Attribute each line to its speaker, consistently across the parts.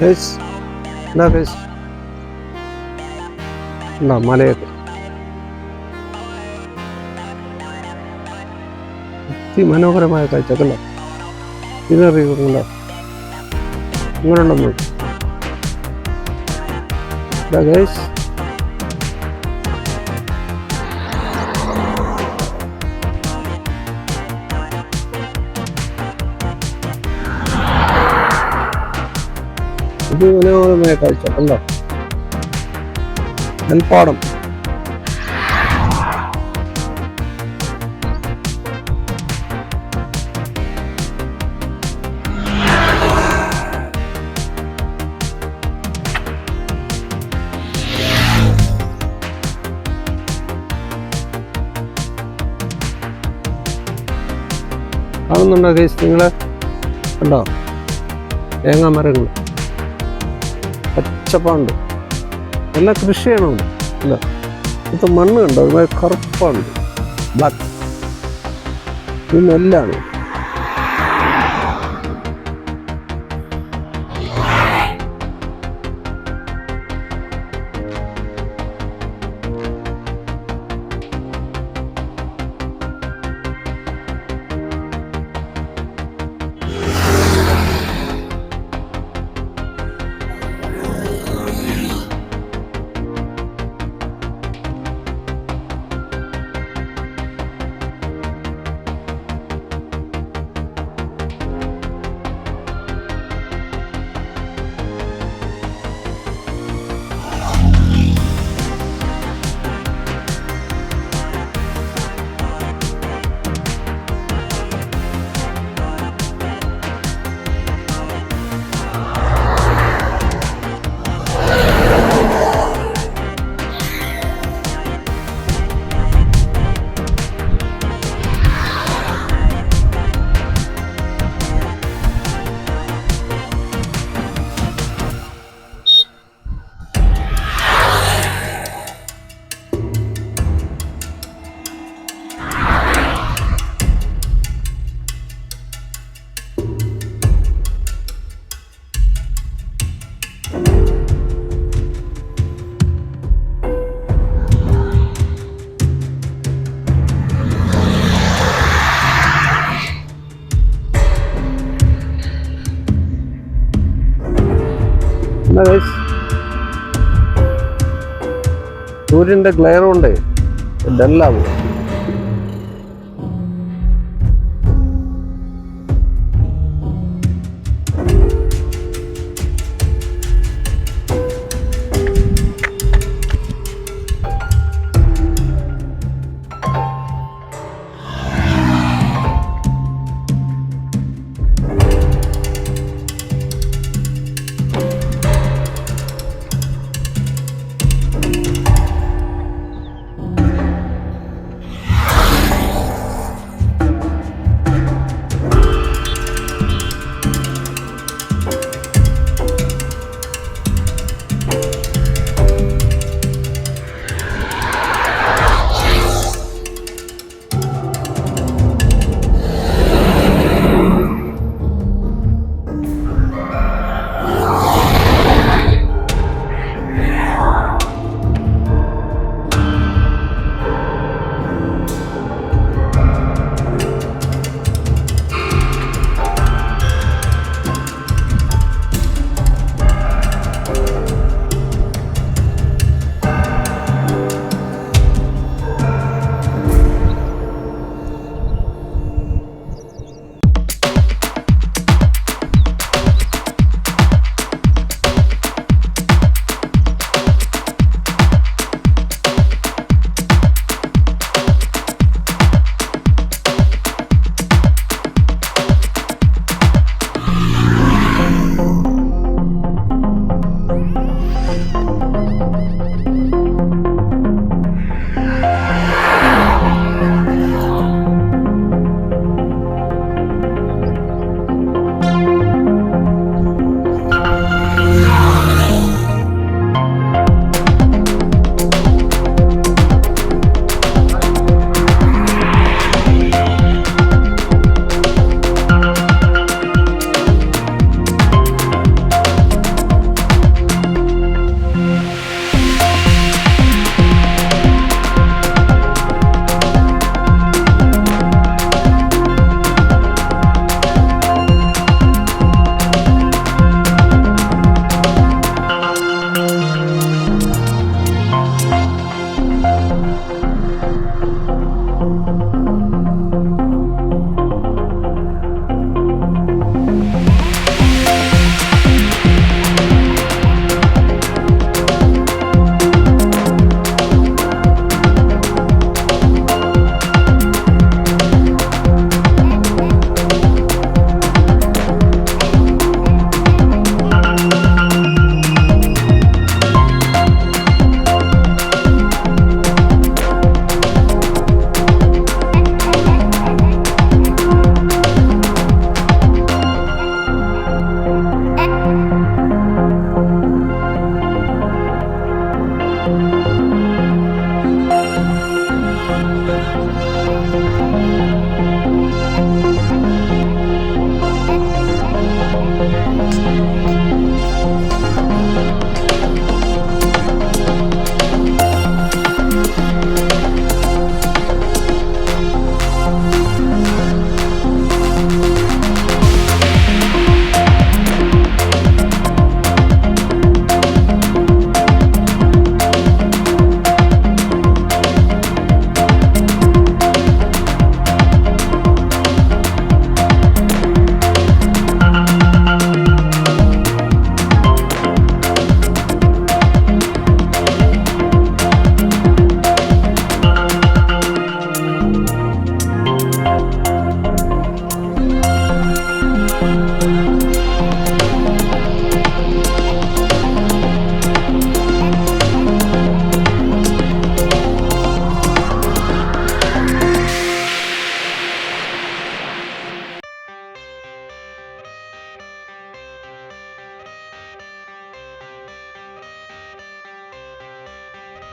Speaker 1: Guys എന്താ guys എന്താ മലയൊക്കെ അതിമനോഹരമായ കാഴ്ചക്കല്ല ഇതറിയുന്നുണ്ടോ ഇങ്ങനെയുണ്ടെന്ന് എന്താ ഗൈസ് അതിമനോഹരമായ കാഴ്ച കണ്ടോ നെൽപ്പാടം കാണുന്നുണ്ടോ ഗൈസ് നിങ്ങൾ കണ്ടോ തേങ്ങാ മരങ്ങൾ പച്ചപ്പാണ്ട് നല്ല കൃഷിയാണ് ഇല്ല ഇത് മണ്ണ് കണ്ടോ അതുമായി കറുപ്പാണ് ബ്ലാക്ക് ഇത് നെല്ലാണ് സൂര്യന്റെ ഗ്ലെയർ കൊണ്ട് ഡല്ലാവും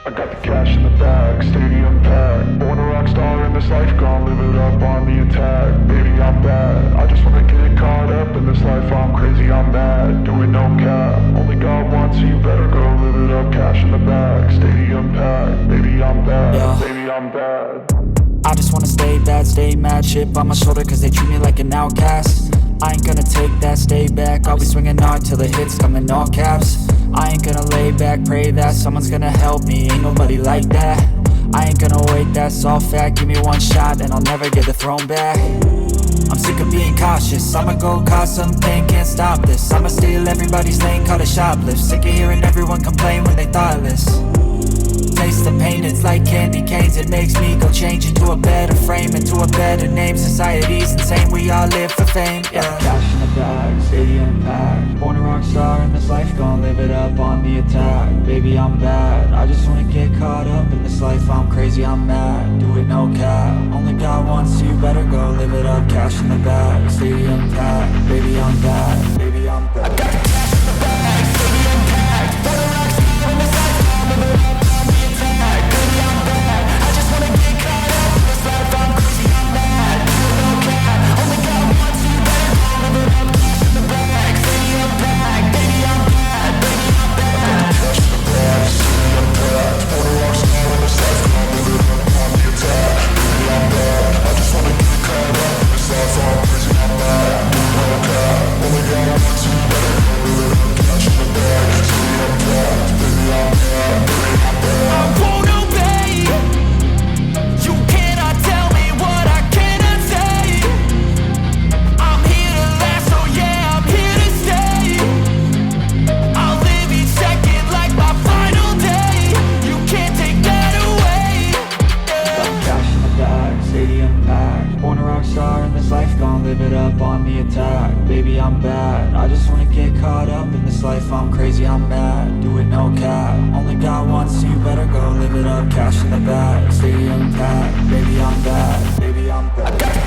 Speaker 2: I got the cash in the bag, stadium packed. Born a rock star in this life, gon' live it up on the attack. Baby, I'm bad, I just wanna get caught up in this life. I'm crazy, I'm mad, doing no cap. Only got one, so you better go live it up. Cash in the bag, stadium packed. Baby, I'm bad,
Speaker 3: Yeah.
Speaker 2: baby, I'm bad.
Speaker 3: I just wanna stay bad, stay mad. Chip on my shoulder cause they treat me like an outcast. I ain't gonna take that, stay back. I'll be swinging hard till the hits come in all caps. I ain't gonna lay back, pray that someone's gonna help me. Ain't nobody like that. I ain't gonna wait, that's all fact. Give me one shot and I'll never get the throne back. I'm sick of being cautious, I'ma go cause something, can't stop this. I'ma steal everybody's lane, call it shoplift. Sick of hearing everyone complain when they thoughtless. Taste the pain, it's like candy canes. It makes me go change into a better frame, into a better name. Society's insane, we all live for fame, yeah. Cash in the bag, stadium packed. Born a rock star in this life, gon' live it up on the attack. Baby, I'm bad, I just wanna get caught up in this life. I'm crazy, I'm mad, do it no cap. Only got one, so you better go live it up. Cash in the bag, stadium packed. Baby, I'm bad, baby, I'm bad. I got the cash in the bag, stadium packed. Born a rock star in this life, gon' live it up. Live it up on the attack, baby I'm bad. I just wanna get caught up in this life. I'm crazy, I'm mad, do it no cap. Only got one, so you better go live it up. Cash in the bag, stadium packed. Baby I'm bad, baby I'm bad.